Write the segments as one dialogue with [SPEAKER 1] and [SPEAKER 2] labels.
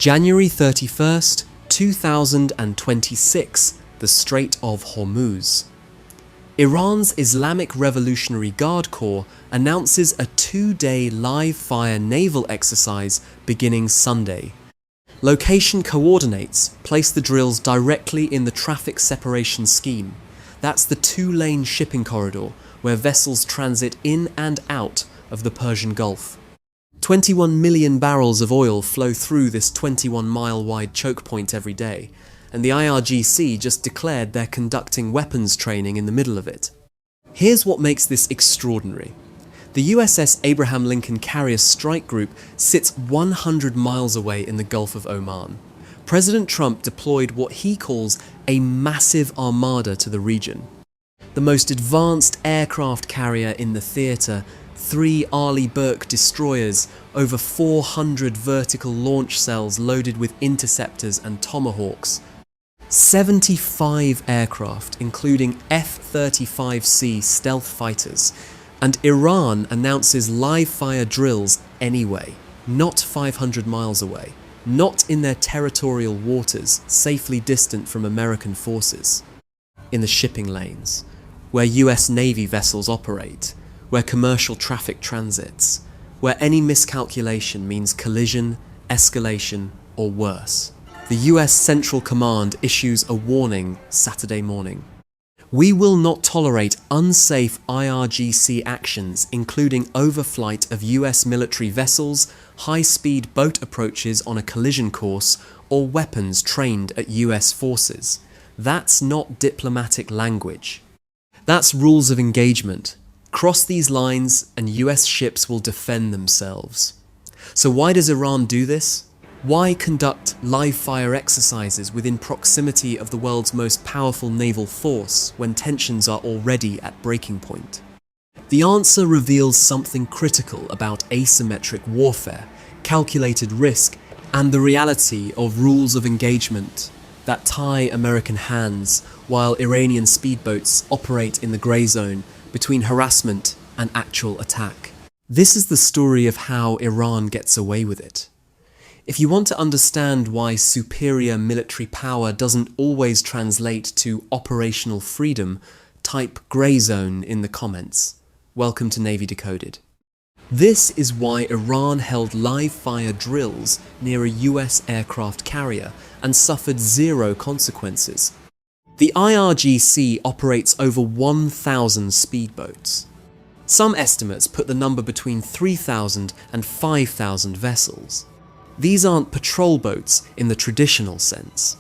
[SPEAKER 1] January 31st, 2026, the Strait of Hormuz. Iran's Islamic Revolutionary Guard Corps announces a 2-day live-fire naval exercise beginning Sunday. Location coordinates place the drills directly in the traffic separation scheme. That's the 2-lane shipping corridor where vessels transit in and out of the Persian Gulf. 21 million barrels of oil flow through this 21-mile-wide choke point every day, and the IRGC just declared they're conducting weapons training in the middle of it. Here's what makes this extraordinary. The USS Abraham Lincoln Carrier Strike Group sits 100 miles away in the Gulf of Oman. President Trump deployed what he calls a massive armada to the region. The most advanced aircraft carrier in the theatre, 3 Arleigh Burke destroyers, over 400 vertical launch cells loaded with interceptors and tomahawks, 75 aircraft including F-35C stealth fighters, and Iran announces live-fire drills anyway, not 500 miles away, not in their territorial waters, safely distant from American forces, in the shipping lanes, where US Navy vessels operate, where commercial traffic transits, where any miscalculation means collision, escalation, or worse. The US Central Command issues a warning Saturday morning. We will not tolerate unsafe IRGC actions, including overflight of US military vessels, high-speed boat approaches on a collision course, or weapons trained at US forces. That's not diplomatic language. That's rules of engagement. Cross these lines and US ships will defend themselves. So why does Iran do this? Why conduct live-fire exercises within proximity of the world's most powerful naval force when tensions are already at breaking point? The answer reveals something critical about asymmetric warfare, calculated risk, and the reality of rules of engagement that tie American hands while Iranian speedboats operate in the grey zone between harassment and actual attack. This is the story of how Iran gets away with it. If you want to understand why superior military power doesn't always translate to operational freedom, type grey zone in the comments. Welcome to Navy Decoded. This is why Iran held live-fire drills near a US aircraft carrier and suffered 0 consequences. The IRGC operates over 1,000 speedboats. Some estimates put the number between 3,000 and 5,000 vessels. These aren't patrol boats in the traditional sense.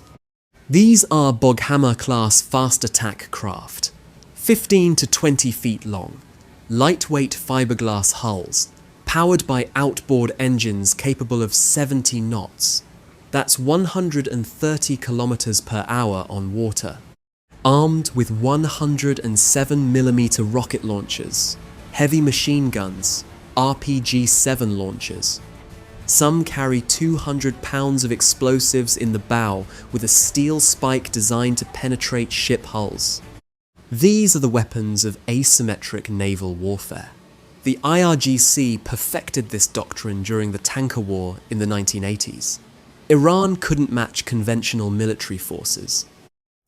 [SPEAKER 1] These are Boghammer-class fast attack craft, 15 to 20 feet long, lightweight fiberglass hulls, powered by outboard engines capable of 70 knots. That's 130 kilometers per hour on water. Armed with 107mm rocket launchers, heavy machine guns, RPG-7 launchers. Some carry 200 pounds of explosives in the bow with a steel spike designed to penetrate ship hulls. These are the weapons of asymmetric naval warfare. The IRGC perfected this doctrine during the tanker war in the 1980s. Iran couldn't match conventional military forces.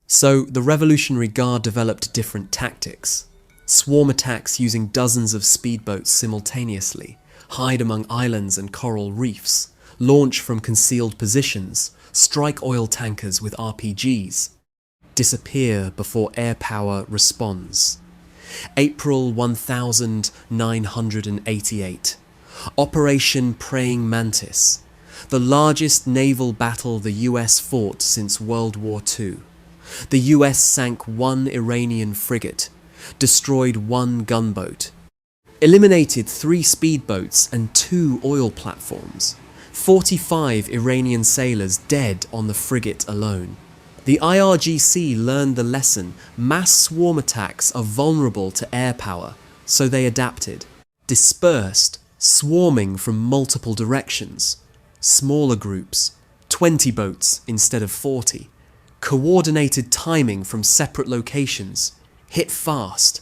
[SPEAKER 1] So the Revolutionary Guard developed different tactics. Swarm attacks using dozens of speedboats simultaneously, hide among islands and coral reefs, launch from concealed positions, strike oil tankers with RPGs, disappear before air power responds. April 1988. Operation Praying Mantis, the largest naval battle the US fought since World War II. The US sank 1 Iranian frigate, destroyed 1 gunboat, eliminated 3 speedboats and 2 oil platforms, 45 Iranian sailors dead on the frigate alone. The IRGC learned the lesson: mass swarm attacks are vulnerable to air power, so they adapted, dispersed, swarming from multiple directions, smaller groups, 20 boats instead of 40, coordinated timing from separate locations, hit fast,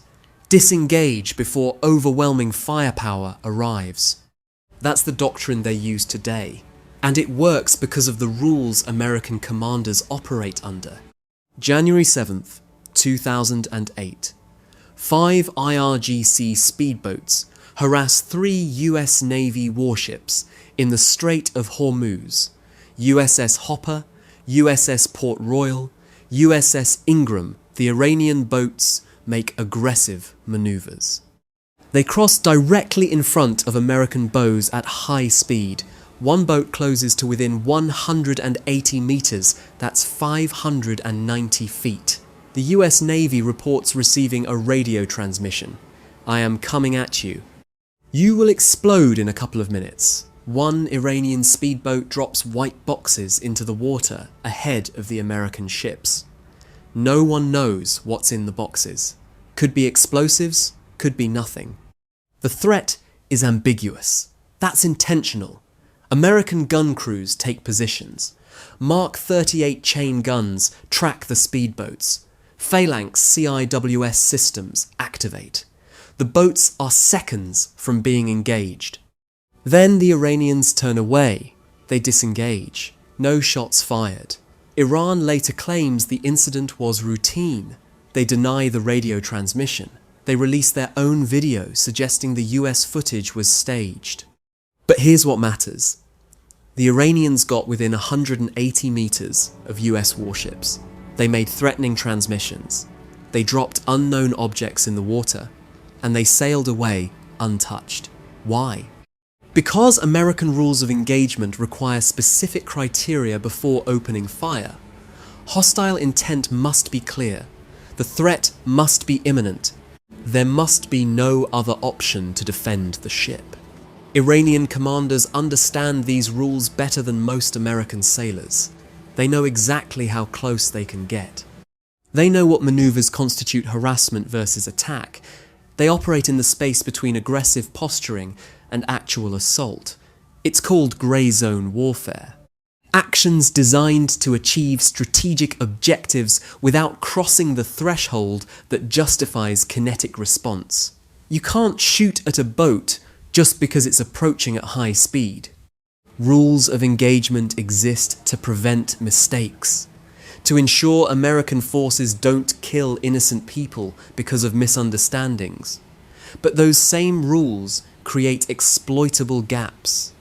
[SPEAKER 1] disengage before overwhelming firepower arrives. That's the doctrine they use today, And it works because of the rules American commanders operate under. January 7th, 2008. 5 IRGC speedboats harass 3 US Navy warships in the Strait of Hormuz: USS Hopper, USS Port Royal, USS Ingram. The Iranian boats make aggressive maneuvers. They cross directly in front of American bows at high speed. One boat closes to within 180 meters, that's 590 feet. The US Navy reports receiving a radio transmission. "I am coming at you. You will explode in a couple of minutes." One Iranian speedboat drops white boxes into the water ahead of the American ships. No one knows what's in the boxes. Could be explosives, could be nothing. The threat is ambiguous. That's intentional. American gun crews take positions. Mark 38 chain guns track the speedboats. Phalanx CIWS systems activate. The boats are seconds from being engaged. Then the Iranians turn away. They disengage. No shots fired. Iran later claims the incident was routine. They deny the radio transmission. They release their own video suggesting the US footage was staged. But here's what matters. The Iranians got within 180 meters of US warships. They made threatening transmissions. They dropped unknown objects in the water. And they sailed away untouched. Why? Because American rules of engagement require specific criteria before opening fire. Hostile intent must be clear. The threat must be imminent. There must be no other option to defend the ship. Iranian commanders understand these rules better than most American sailors. They know exactly how close they can get. They know what maneuvers constitute harassment versus attack. They operate in the space between aggressive posturing and actual assault. It's called grey zone warfare. Actions designed to achieve strategic objectives without crossing the threshold that justifies kinetic response. You can't shoot at a boat just because it's approaching at high speed. Rules of engagement exist to prevent mistakes, to ensure American forces don't kill innocent people because of misunderstandings. But those same rules create exploitable gaps.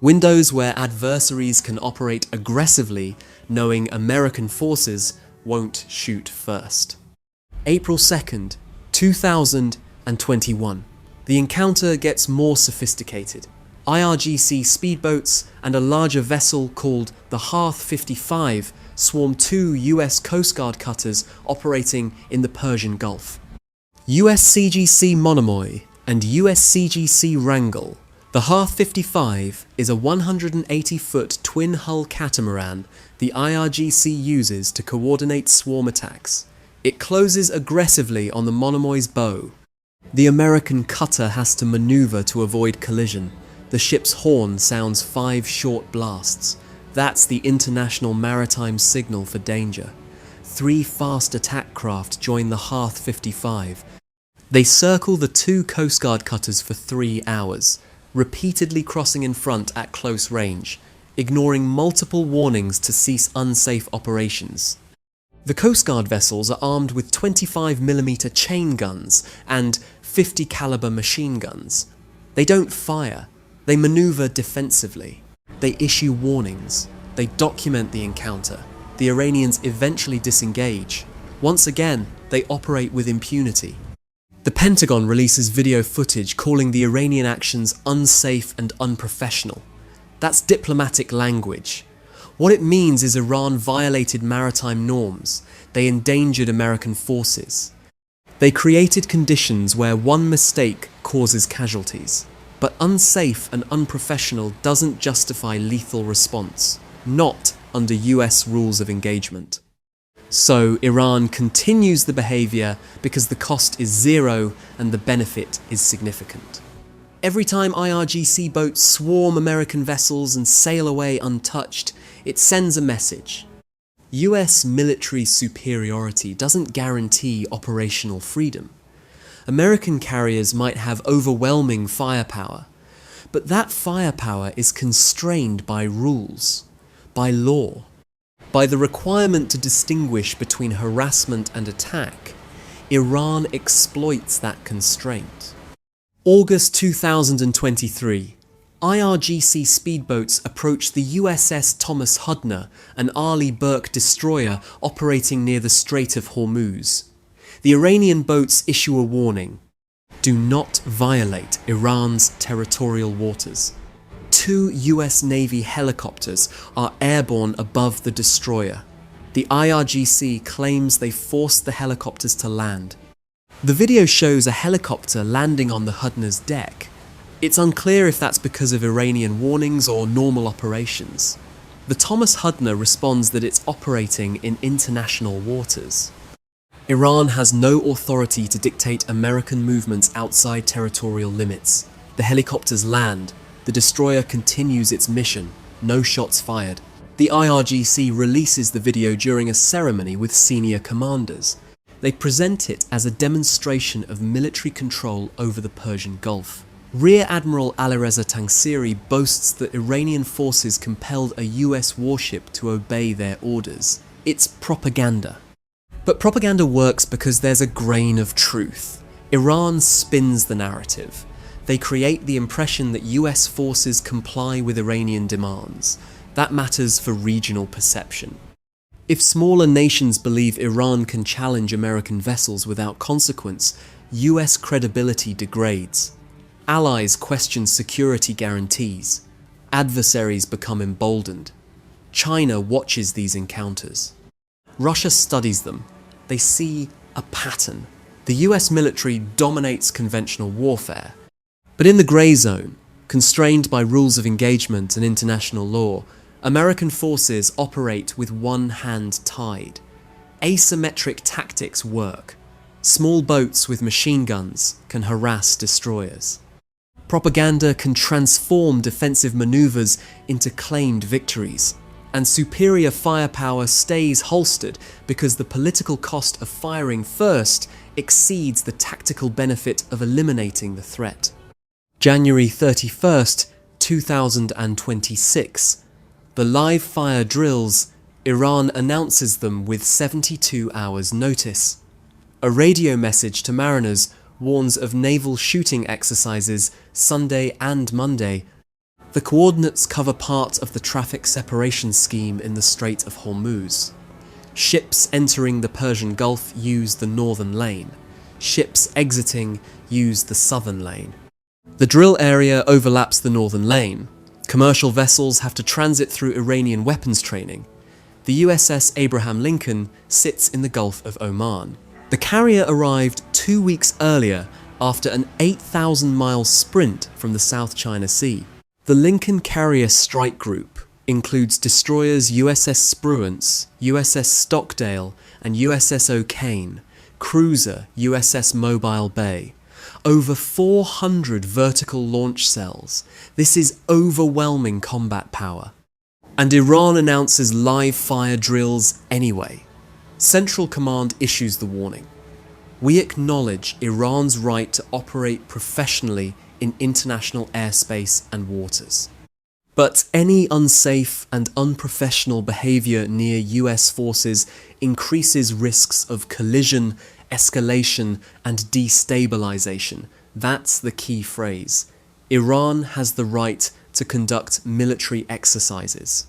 [SPEAKER 1] Windows where adversaries can operate aggressively, knowing American forces won't shoot first. April 2nd, 2021. The encounter gets more sophisticated. IRGC speedboats and a larger vessel called the Hearth 55 swarm 2 US Coast Guard cutters operating in the Persian Gulf. USCGC Monomoy and USCGC Wrangel. The Hearth 55 is a 180-foot twin-hull catamaran the IRGC uses to coordinate swarm attacks. It closes aggressively on the Monomoy's bow. The American cutter has to maneuver to avoid collision. The ship's horn sounds 5 short blasts. That's the international maritime signal for danger. 3 fast attack craft join the Hearth 55. They circle the 2 Coast Guard cutters for 3 hours, repeatedly crossing in front at close range, ignoring multiple warnings to cease unsafe operations. The Coast Guard vessels are armed with 25mm chain guns and 50 caliber machine guns. They don't fire, they maneuver defensively. They issue warnings. They document the encounter. The Iranians eventually disengage. Once again, they operate with impunity. The Pentagon releases video footage calling the Iranian actions unsafe and unprofessional. That's diplomatic language. What it means is Iran violated maritime norms. They endangered American forces. They created conditions where one mistake causes casualties. But unsafe and unprofessional doesn't justify lethal response, not under US rules of engagement. So Iran continues the behaviour because the cost is zero and the benefit is significant. Every time IRGC boats swarm American vessels and sail away untouched, it sends a message. US military superiority doesn't guarantee operational freedom. American carriers might have overwhelming firepower, But that firepower is constrained by rules, by law, by the requirement to distinguish between harassment and attack. Iran exploits that constraint. August 2023. IRGC speedboats approach the USS Thomas Hudner, an Arleigh Burke destroyer operating near the Strait of Hormuz. The Iranian boats issue a warning: do not violate Iran's territorial waters. 2 US Navy helicopters are airborne above the destroyer. The IRGC claims they forced the helicopters to land. The video shows a helicopter landing on the Hudner's deck. It's unclear if that's because of Iranian warnings or normal operations. The Thomas Hudner responds that it's operating in international waters. Iran has no authority to dictate American movements outside territorial limits. The helicopters land. The destroyer continues its mission. No shots fired. The IRGC releases the video during a ceremony with senior commanders. They present it as a demonstration of military control over the Persian Gulf. Rear Admiral Alireza Tangsiri boasts that Iranian forces compelled a US warship to obey their orders. It's propaganda. But propaganda works because there's a grain of truth. Iran spins the narrative. They create the impression that US forces comply with Iranian demands. That matters for regional perception. If smaller nations believe Iran can challenge American vessels without consequence, US credibility degrades. Allies question security guarantees. Adversaries become emboldened. China watches these encounters. Russia studies them. They see a pattern. The US military dominates conventional warfare. But in the grey zone, constrained by rules of engagement and international law, American forces operate with one hand tied. Asymmetric tactics work. Small boats with machine guns can harass destroyers. Propaganda can transform defensive maneuvers into claimed victories. And superior firepower stays holstered because the political cost of firing first exceeds the tactical benefit of eliminating the threat. January 31st, 2026. The live fire drills, Iran announces them with 72 hours notice. A radio message to mariners warns of naval shooting exercises Sunday and Monday. The coordinates cover part of the traffic separation scheme in the Strait of Hormuz. Ships entering the Persian Gulf use the northern lane. Ships exiting use the southern lane. The drill area overlaps the northern lane. Commercial vessels have to transit through Iranian weapons training. The USS Abraham Lincoln sits in the Gulf of Oman. The carrier arrived 2 weeks earlier after an 8,000-mile sprint from the South China Sea. The Lincoln Carrier Strike Group includes destroyers USS Spruance, USS Stockdale, and USS O'Kane, cruiser USS Mobile Bay. Over 400 vertical launch cells. This is overwhelming combat power. And Iran announces live fire drills anyway. Central Command issues the warning. We acknowledge Iran's right to operate professionally in international airspace and waters. But any unsafe and unprofessional behaviour near US forces increases risks of collision, escalation, and destabilisation. That's the key phrase. Iran has the right to conduct military exercises.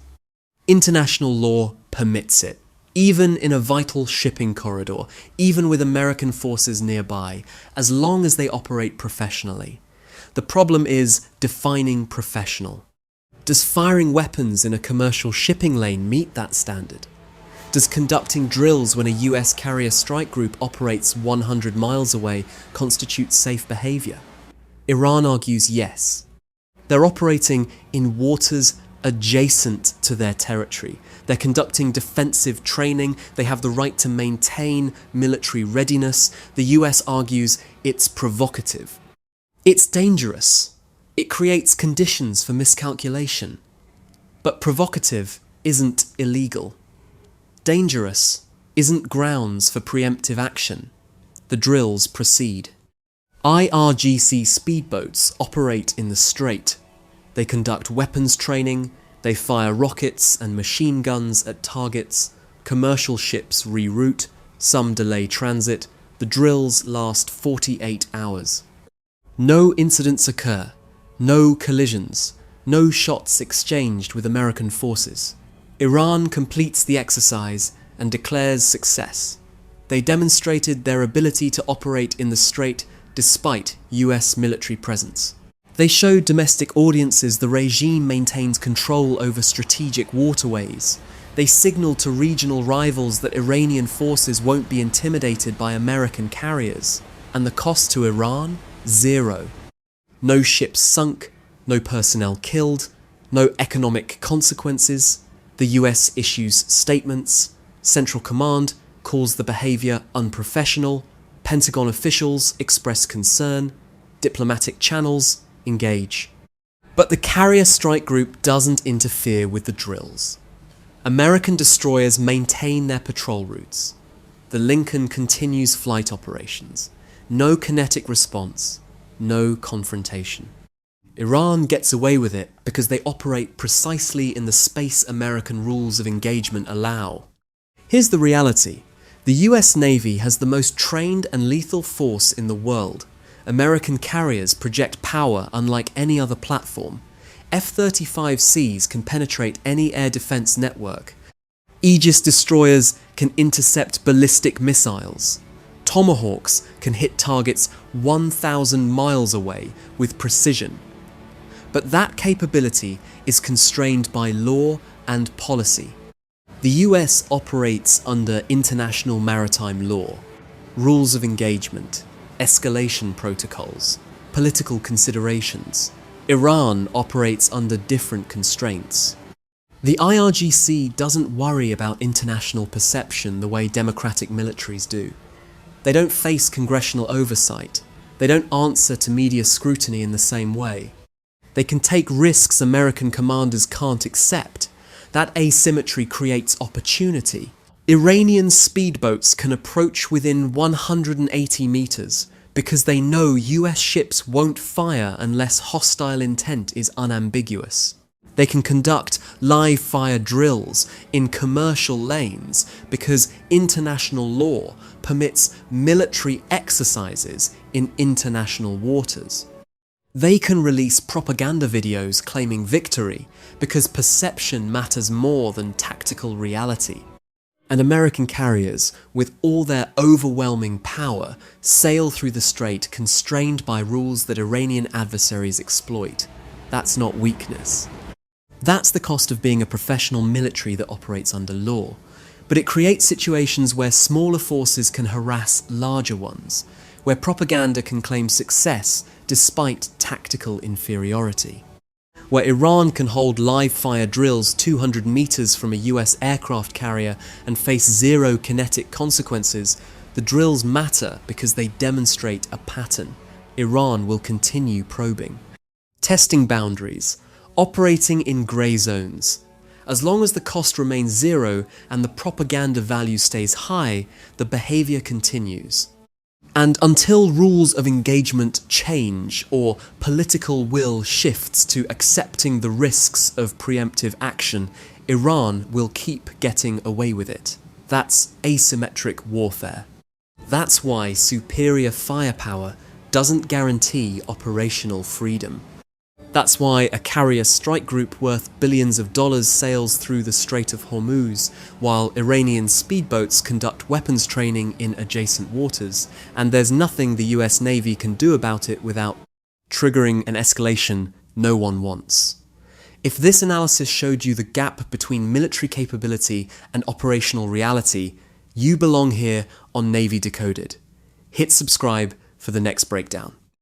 [SPEAKER 1] International law permits it. Even in a vital shipping corridor, even with American forces nearby, as long as they operate professionally. The problem is defining professional. Does firing weapons in a commercial shipping lane meet that standard? Does conducting drills when a US carrier strike group operates 100 miles away constitute safe behaviour? Iran argues yes. They're operating in waters adjacent to their territory. They're conducting defensive training. They have the right to maintain military readiness. The US argues it's provocative. It's dangerous. It creates conditions for miscalculation. But provocative isn't illegal. Dangerous isn't grounds for preemptive action. The drills proceed. IRGC speedboats operate in the strait. They conduct weapons training, they fire rockets and machine guns at targets, commercial ships reroute, some delay transit, the drills last 48 hours. No incidents occur, no collisions, no shots exchanged with American forces. Iran completes the exercise and declares success. They demonstrated their ability to operate in the strait despite US military presence. They showed domestic audiences the regime maintains control over strategic waterways. They signaled to regional rivals that Iranian forces won't be intimidated by American carriers. And the cost to Iran? Zero. No ships sunk, no personnel killed, no economic consequences. The US issues statements. Central Command calls the behaviour unprofessional. Pentagon officials express concern. Diplomatic channels engage. But the carrier strike group doesn't interfere with the drills. American destroyers maintain their patrol routes. The Lincoln continues flight operations. No kinetic response, no confrontation. Iran gets away with it because they operate precisely in the space American rules of engagement allow. Here's the reality. The US Navy has the most trained and lethal force in the world. American carriers project power unlike any other platform. F-35Cs can penetrate any air defense network. Aegis destroyers can intercept ballistic missiles. Tomahawks can hit targets 1,000 miles away with precision. But that capability is constrained by law and policy. The US operates under international maritime law, rules of engagement, escalation protocols, political considerations. Iran operates under different constraints. The IRGC doesn't worry about international perception the way democratic militaries do. They don't face congressional oversight. They don't answer to media scrutiny in the same way. They can take risks American commanders can't accept. That asymmetry creates opportunity. Iranian speedboats can approach within 180 meters because they know US ships won't fire unless hostile intent is unambiguous. They can conduct live fire drills in commercial lanes because international law permits military exercises in international waters. They can release propaganda videos claiming victory because perception matters more than tactical reality. And American carriers, with all their overwhelming power, sail through the strait constrained by rules that Iranian adversaries exploit. That's not weakness. That's the cost of being a professional military that operates under law. But it creates situations where smaller forces can harass larger ones, where propaganda can claim success despite tactical inferiority, where Iran can hold live fire drills 200 meters from a US aircraft carrier and face zero kinetic consequences. The drills matter because they demonstrate a pattern. Iran will continue probing, testing boundaries, operating in grey zones. As long as the cost remains zero and the propaganda value stays high, the behaviour continues. And until rules of engagement change or political will shifts to accepting the risks of preemptive action, Iran will keep getting away with it. That's asymmetric warfare. That's why superior firepower doesn't guarantee operational freedom. That's why a carrier strike group worth billions of dollars sails through the Strait of Hormuz, while Iranian speedboats conduct weapons training in adjacent waters, and there's nothing the US Navy can do about it without triggering an escalation no one wants. If this analysis showed you the gap between military capability and operational reality, you belong here on Navy Decoded. Hit subscribe for the next breakdown.